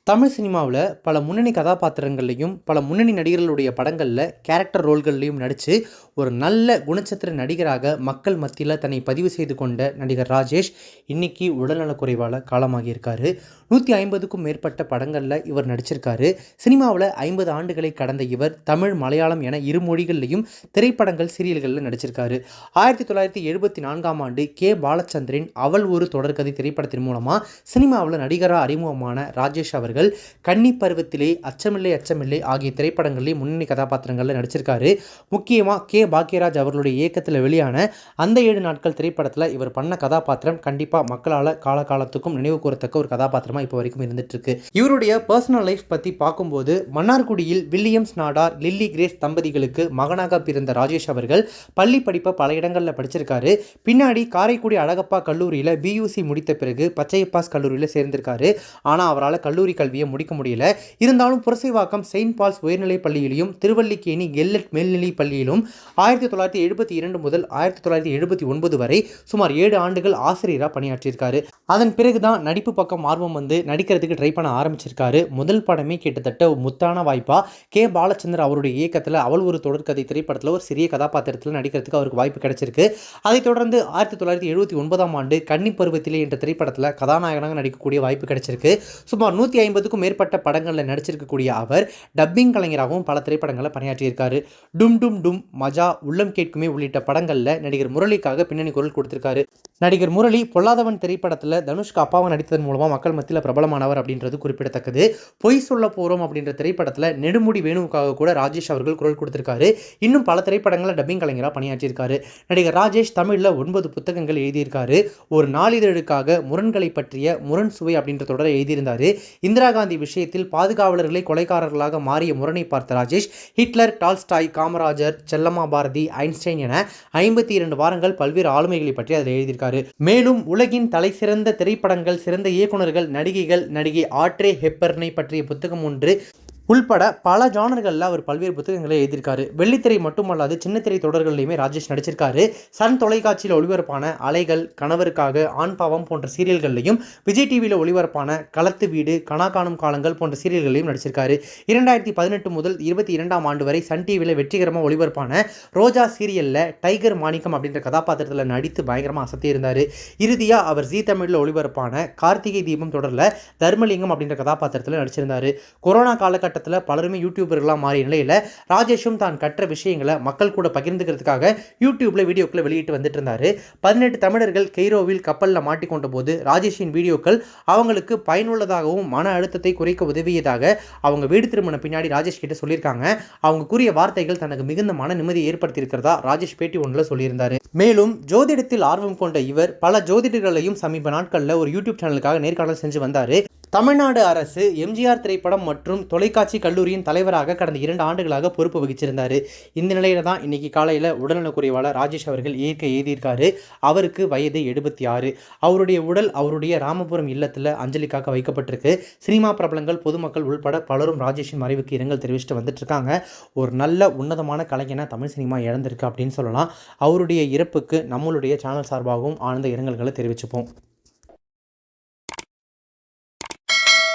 தமிழ் சினிமாவில் பல முன்னணி கதாபாத்திரங்கள்லையும் பல முன்னணி நடிகர்களுடைய படங்களில் கேரக்டர் ரோல்கள்லையும் நடித்து ஒரு நல்ல குணச்சித்திர நடிகராக மக்கள் மத்தியில் தன்னை பதிவு செய்து கொண்ட நடிகர் ராஜேஷ் இன்னைக்கு உடல்நலக்குறைவால் காலமாகியிருக்காரு. 150க்கும் மேற்பட்ட படங்களில் இவர் நடிச்சிருக்காரு. சினிமாவில் 50 ஆண்டுகளை கடந்த இவர் தமிழ், மலையாளம் என இரு மொழிகள்லையும் திரைப்படங்கள், சீரியல்களில் நடிச்சிருக்காரு. 1974ஆம் ஆண்டு கே. பாலச்சந்தரின் அவள் ஒரு தொடர்கதை திரைப்படத்தின் மூலமாக சினிமாவில் நடிகராக அறிமுகமான ராஜேஷ் அவர்கள் கன்னி பருவத்திலே, அச்சமில்லை அச்சமில்லை ஆகிய திரைப்படங்களில் முன்னணி கதாபாத்திரங்களில் நடிச்சிருக்காரு. முக்கியமாக கே. பாக்யராஜ் அவர்களுடைய இயக்கத்தில் வெளியான அந்த 7 நாட்கள் திரைப்படத்தில் இவர் பண்ண கதாபாத்திரம் கண்டிப்பாக மக்களால் காலகாலத்துக்கும் நினைவு கூறத்தக்க ஒரு கதாபாத்திரமாக இப்போ வரைக்கும் இருந்துட்டு இருக்கு. இவருடைய பர்சனல் லைஃப் பற்றி பார்க்கும்போது மன்னார்குடியில் வில்லியம்ஸ் நாடார், லில்லி கிரேஸ் தம்பதிகளுக்கு மகனாக பிறந்த ராஜேஷ் அவர்கள் பள்ளி படிப்பை பல இடங்களில் படிச்சிருக்காரு. பின்னாடி காரைக்குடி அழகப்பா கல்லூரியில் பியூசி முடித்த பிறகு பச்சையப்பாஸ் கல்லூரியில் சேர்ந்திருக்காரு. ஆனால் அவரால் கல்லூரி கல்வியை முடிக்க முடியல. இருந்தாலும் புரசைவாக்கம் செயின்ட் பால்ஸ் உயர்நிலைப் பள்ளியிலும் திருவல்லிக்கேணி எல்லட் மேல்நிலைப் பள்ளியிலும் 1972 முதல் 1979 வரை சுமார் 7 ஆண்டுகள் ஆசிரியராக பணியாற்றியிருக்காரு. அதன் பிறகுதான் நடிப்பு பக்கம் ஆர்வம் வந்து நடிக்கிறதுக்கு ட்ரை பண்ண ஆரம்பிச்சிருக்காரு. முதல் படமே கிட்டத்தட்ட முத்தான வாய்ப்பா கே. பாலச்சந்தர் அவருடைய இயக்கத்தில் அவள் ஒரு தொடர்கதை திரைப்படத்தில் ஒரு சிறிய கதாபாத்திரத்தில் நடிக்கிறதுக்கு அவருக்கு வாய்ப்பு கிடைச்சிருக்கு. அதைத் தொடர்ந்து 1979ஆம் ஆண்டு கன்னி பருவத்திலே என்ற திரைப்படத்தில் கதாநாயகனாக நடிக்கக்கூடிய வாய்ப்பு கிடைச்சிருக்கு. சுமார் 150க்கும் மேற்பட்ட படங்களில் நடிச்சிருக்கக்கூடிய அவர் டப்பிங் கலைஞராகவும் பல திரைப்படங்களில் பணியாற்றியிருக்காரு. டும் டும் டும், மஜா, உள்ளம் கேட்குமே உள்ளிட்ட படங்களில் நடிகர் முரளிக்காக பின்னணி குரல் கொடுத்திருக்காரு. நடிகர் முரளி பொல்லாதவன் திரைப்படத்தில் தனுஷ்க்கு அப்பாவை நடித்ததன் மூலமாக மக்கள் மத்தியில் பிரபலமானவர் அப்படின்றது குறிப்பிடத்தக்கது. பொய் சொல்ல போகிறோம் அப்படின்ற திரைப்படத்தில் நெடுமுடி வேணுவுக்காக கூட ராஜேஷ் அவர்கள் குரல் கொடுத்திருக்காரு. இன்னும் பல திரைப்படங்களில் டப்பிங் கலைஞராக பணியாற்றியிருக்காரு. நடிகர் ராஜேஷ் தமிழில் 9 புத்தகங்கள் எழுதியிருக்காரு. ஒரு நாளிதழுக்காக முரண்களை பற்றிய முரண் சுவை அப்படின்ற தொடரை எழுதியிருந்தார். இந்திரா காந்தி விஷயத்தில் பாதுகாவலர்களை கொலைகாரர்களாக மாறிய முரணை பார்த்த ராஜேஷ் ஹிட்லர், டால்ஸ்டாய், காமராஜர், செல்லம்மா பாரதி, ஐன்ஸ்டைன் என 52 வாரங்கள் பல்வேறு ஆளுமைகளை பற்றி அதில் எழுதியிருக்காரு. மேலும் உலகின் தலை சிறந்த திரைப்படங்கள், சிறந்த இயக்குநர்கள், நடிகைகள், நடிகை ஆட்ரே ஹெப்பர்னை பற்றிய புத்தகம் ஒன்று உள்பட பல ஜானர்களில் அவர் பல்வேறு புத்தகங்களை எழுதியிருக்காரு. வெள்ளித்திரை மட்டுமல்லாது சின்னத்திரை தொடர்கள்லையுமே ராஜேஷ் நடிச்சிருக்காரு. சன் தொலைக்காட்சியில் ஒளிபரப்பான அலைகள், கணவருக்காக, ஆண் பாவம் போன்ற சீரியல்கள்லையும், விஜய் டிவியில் ஒளிபரப்பான களத்து வீடு, கனா காணும் காலங்கள் போன்ற சீரியல்களையும் நடிச்சிருக்காரு. 2018 முதல் 22ஆம் ஆண்டு வரை சன் டிவியில் வெற்றிகரமாக ஒளிபரப்பான ரோஜா சீரியலில் டைகர் மாணிக்கம் அப்படின்ற கதாபாத்திரத்தில் நடித்து பயங்கரமாக அசத்தி இருந்தார். இறுதியாக அவர் ஜீ தமிழில் ஒளிபரப்பான கார்த்திகை தீபம் தொடரில் தர்மலிங்கம் அப்படின்ற கதாபாத்திரத்தில் நடிச்சிருந்தார். கொரோனா காலகட்டத்தில் பலருமே யூடியூபர்களாக மாறிய நிலையில் ராஜேஷும் தான் கற்ற விஷயங்களை மக்கள் கூட பகிர்ந்துக்கிறதுக்காக யூடியூப்ல வீடியோக்களை வெளியிட்டு வந்துட்டு இருந்தார். 18 தமிழர்கள் கெய்ரோவில் கப்பலில் மாட்டிக்கொண்ட போது ராஜேஷின் வீடியோக்கள் அவங்களுக்கு பயனுள்ளதாகவும் மன அழுத்தத்தை குறைக்க உதவியதாக அவங்க வீடு திரும்பின பின்னாடி ராஜேஷ் கிட்ட சொல்லியிருக்காங்க. அவங்க கூறிய வார்த்தைகள் தனக்கு மிகுந்த மன நிம்மதியை ஏற்படுத்தி இருக்கிறதா ராஜேஷ் பேட்டி ஒன்றில் சொல்லியிருந்தார். மேலும் ஜோதிடத்தில் ஆர்வம் கொண்ட இவர் பல ஜோதிடர்களையும் சமீப நாட்களில் ஒரு யூடியூப் சேனலுக்காக நேர்காணல் செஞ்சு வந்தார். தமிழ்நாடு அரசு எம்ஜிஆர் திரைப்படம் மற்றும் தொலைக்காட்சி கல்லூரியின் தலைவராக கடந்த 2 ஆண்டுகளாக பொறுப்பு வகிச்சிருந்தார். இந்த நிலையில தான் இன்னைக்கு காலையில் உடல்நலக்குறைவால் ராஜேஷ் அவர்கள் இயற்கை எழுதியிருக்காரு. அவருக்கு வயது 76. அவருடைய உடல் அவருடைய ராமபுரம் இல்லத்தில் அஞ்சலிக்காக வைக்கப்பட்டிருக்கு. சினிமா பிரபலங்கள், பொதுமக்கள் உள்பட பலரும் ராஜேஷின் மறைவுக்கு இரங்கல் தெரிவிச்சுட்டு வந்துட்டு இருக்காங்க. ஒரு நல்ல உன்னதமான கலைஞனை தமிழ் சினிமா இழந்திருக்கு அப்படின்னு சொல்லலாம். அவருடைய இறப்புக்கு நம்மளுடைய சேனல் சார்பாகவும் ஆழ்ந்த இரங்கல்களை தெரிவிச்சுப்போம்.